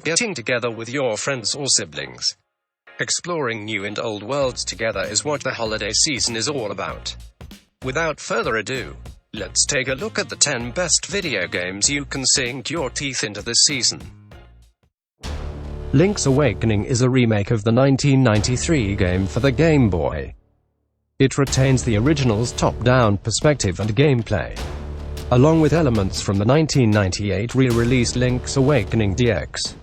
getting together with your friends or siblings. Exploring new and old worlds together is what the holiday season is all about. Without further ado, let's take a look at the 10 best video games you can sink your teeth into this season. Link's Awakening is a remake of the 1993 game for the Game Boy. It retains the original's top-down perspective and gameplay, along with elements from the 1998 re-released Link's Awakening DX.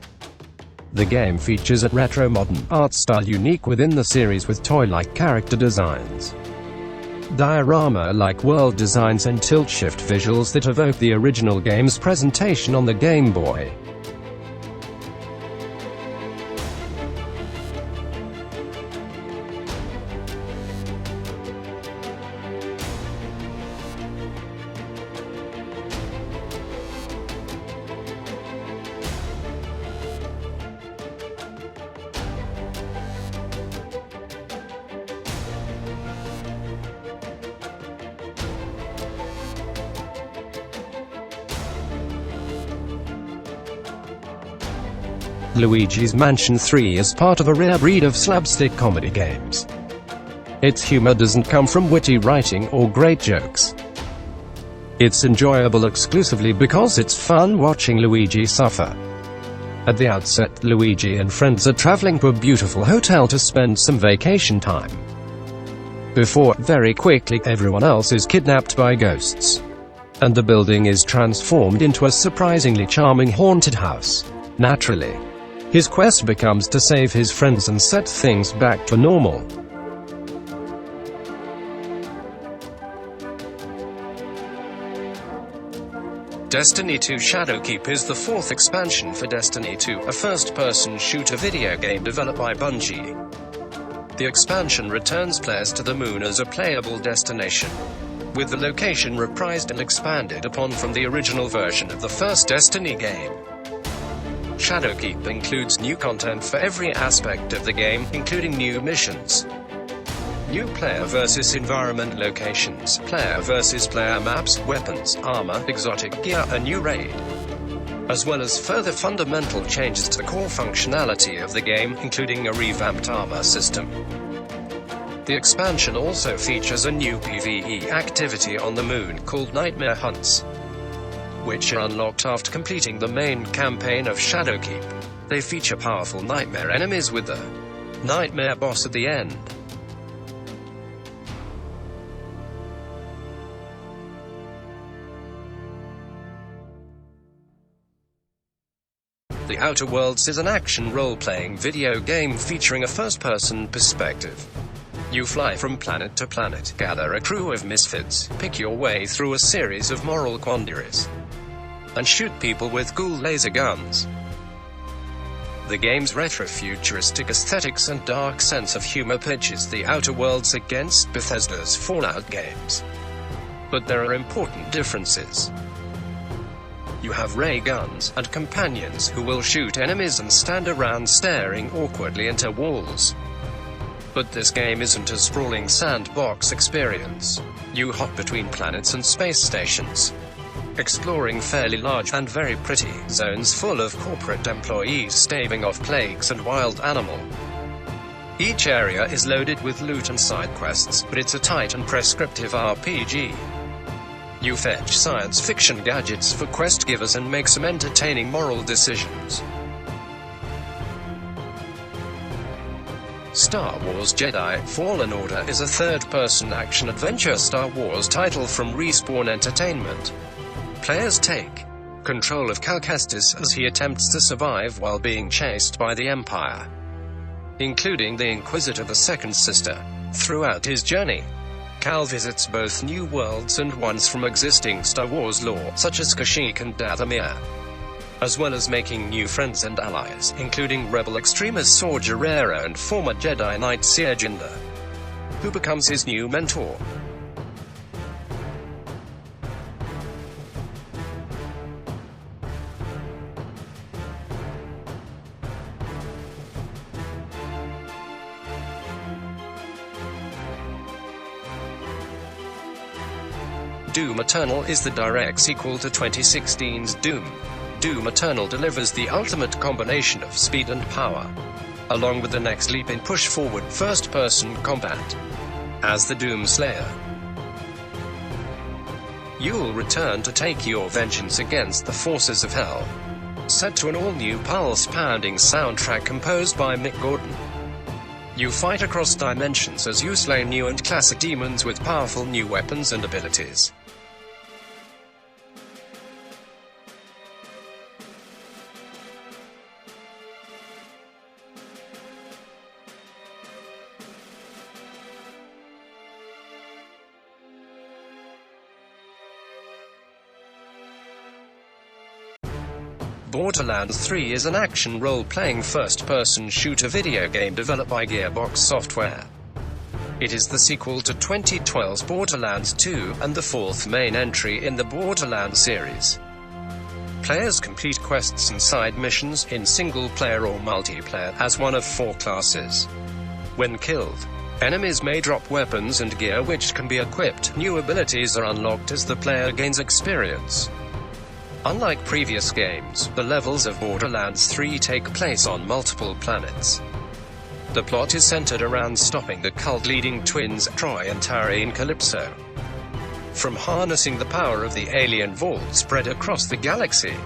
The game features a retro-modern art style unique within the series with toy-like character designs, diorama-like world designs and tilt-shift visuals that evoke the original game's presentation on the Game Boy. Luigi's Mansion 3 is part of a rare breed of slapstick comedy games. Its humor doesn't come from witty writing or great jokes. It's enjoyable exclusively because it's fun watching Luigi suffer. At the outset, Luigi and friends are traveling to a beautiful hotel to spend some vacation time, before, very quickly, everyone else is kidnapped by ghosts, and the building is transformed into a surprisingly charming haunted house. Naturally, his quest becomes to save his friends and set things back to normal. Destiny 2 Shadowkeep is the fourth expansion for Destiny 2, a first-person shooter video game developed by Bungie. The expansion returns players to the moon as a playable destination, with the location reprised and expanded upon from the original version of the first Destiny game. Shadowkeep includes new content for every aspect of the game, including new missions, new player versus environment locations, player versus player maps, weapons, armor, exotic gear, a new raid, as well as further fundamental changes to the core functionality of the game, including a revamped armor system. The expansion also features a new PvE activity on the moon called Nightmare Hunts, which are unlocked after completing the main campaign of Shadowkeep. They feature powerful nightmare enemies with the nightmare boss at the end. The Outer Worlds is an action role-playing video game featuring a first-person perspective. You fly from planet to planet, gather a crew of misfits, pick your way through a series of moral quandaries, and shoot people with cool laser guns. The game's retro-futuristic aesthetics and dark sense of humor pitches The Outer Worlds against Bethesda's Fallout games. But there are important differences. You have ray guns, and companions who will shoot enemies and stand around staring awkwardly into walls. But this game isn't a sprawling sandbox experience. You hop between planets and space stations, exploring fairly large and very pretty zones full of corporate employees staving off plagues and wild animal. Each area is loaded with loot and side quests, but it's a tight and prescriptive RPG. You fetch science fiction gadgets for quest givers and make some entertaining moral decisions. Star Wars Jedi: Fallen Order is a third-person action-adventure Star Wars title from Respawn Entertainment. Players take control of Cal Kestis as he attempts to survive while being chased by the Empire, including the Inquisitor, the Second Sister. Throughout his journey, Cal visits both new worlds and ones from existing Star Wars lore, such as Kashyyyk and Dathomir, as well as making new friends and allies, including rebel extremist Saw Gerrera and former Jedi Knight Cere Jinde, who becomes his new mentor. Doom Eternal is the direct sequel to 2016's Doom. Doom Eternal delivers the ultimate combination of speed and power, along with the next leap in push-forward first-person combat. As the Doom Slayer, you'll return to take your vengeance against the forces of hell. Set to an all-new pulse-pounding soundtrack composed by Mick Gordon. You fight across dimensions as you slay new and classic demons with powerful new weapons and abilities. Borderlands 3 is an action role-playing first-person shooter video game developed by Gearbox Software. It is the sequel to 2012's Borderlands 2, and the fourth main entry in the Borderlands series. Players complete quests and side missions in single-player or multiplayer as one of 4 classes. When killed, enemies may drop weapons and gear which can be equipped. New abilities are unlocked as the player gains experience. Unlike previous games, the levels of Borderlands 3 take place on multiple planets. The plot is centered around stopping the cult-leading twins, Troy and Tari in Calypso, from harnessing the power of the alien vault spread across the galaxy.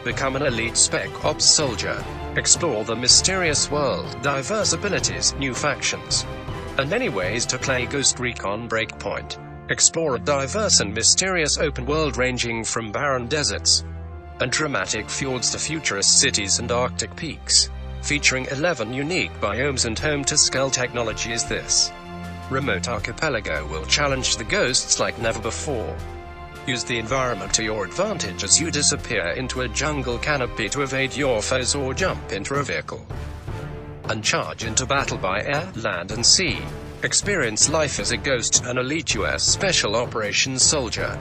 Become an elite Spec Ops soldier. Explore the mysterious world, diverse abilities, new factions, and many ways to play Ghost Recon Breakpoint. Explore a diverse and mysterious open world ranging from barren deserts and dramatic fjords to futurist cities and Arctic peaks. Featuring 11 unique biomes and home to scale technologies, this remote archipelago will challenge the ghosts like never before. Use the environment to your advantage as you disappear into a jungle canopy to evade your foes or jump into a vehicle and charge into battle by air, land and sea. Experience life as a ghost, an elite US Special Operations soldier,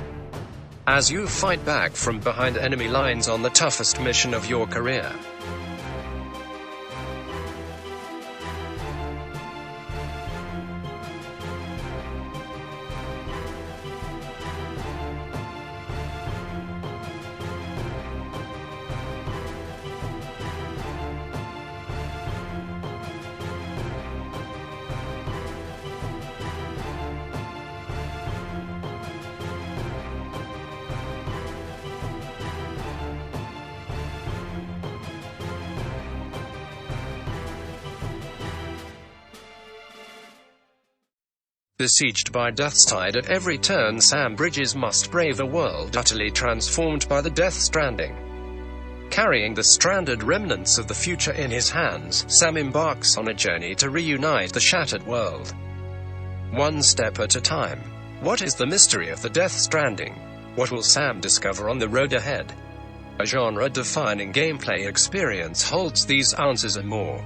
as you fight back from behind enemy lines on the toughest mission of your career. Besieged by Death's Tide at every turn, Sam Bridges must brave a world utterly transformed by the Death Stranding. Carrying the stranded remnants of the future in his hands, Sam embarks on a journey to reunite the shattered world. One step at a time. What is the mystery of the Death Stranding? What will Sam discover on the road ahead? A genre-defining gameplay experience holds these answers and more.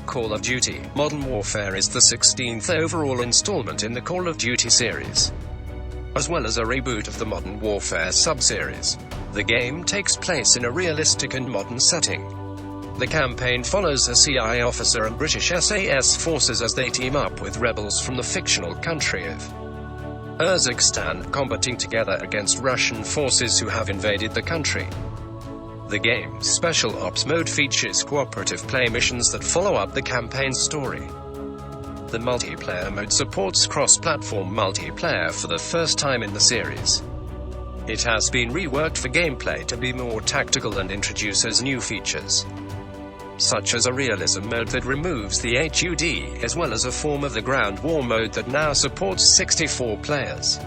Call of Duty: Modern Warfare is the 16th overall installment in the Call of Duty series, as well as a reboot of the Modern Warfare sub-series. The game takes place in a realistic and modern setting. The campaign follows a CIA officer and British SAS forces as they team up with rebels from the fictional country of Urzikstan, combating together against Russian forces who have invaded the country. The game's Special Ops mode features cooperative play missions that follow up the campaign story. The multiplayer mode supports cross-platform multiplayer for the first time in the series. It has been reworked for gameplay to be more tactical and introduces new features, such as a realism mode that removes the HUD, as well as a form of the ground war mode that now supports 64 players.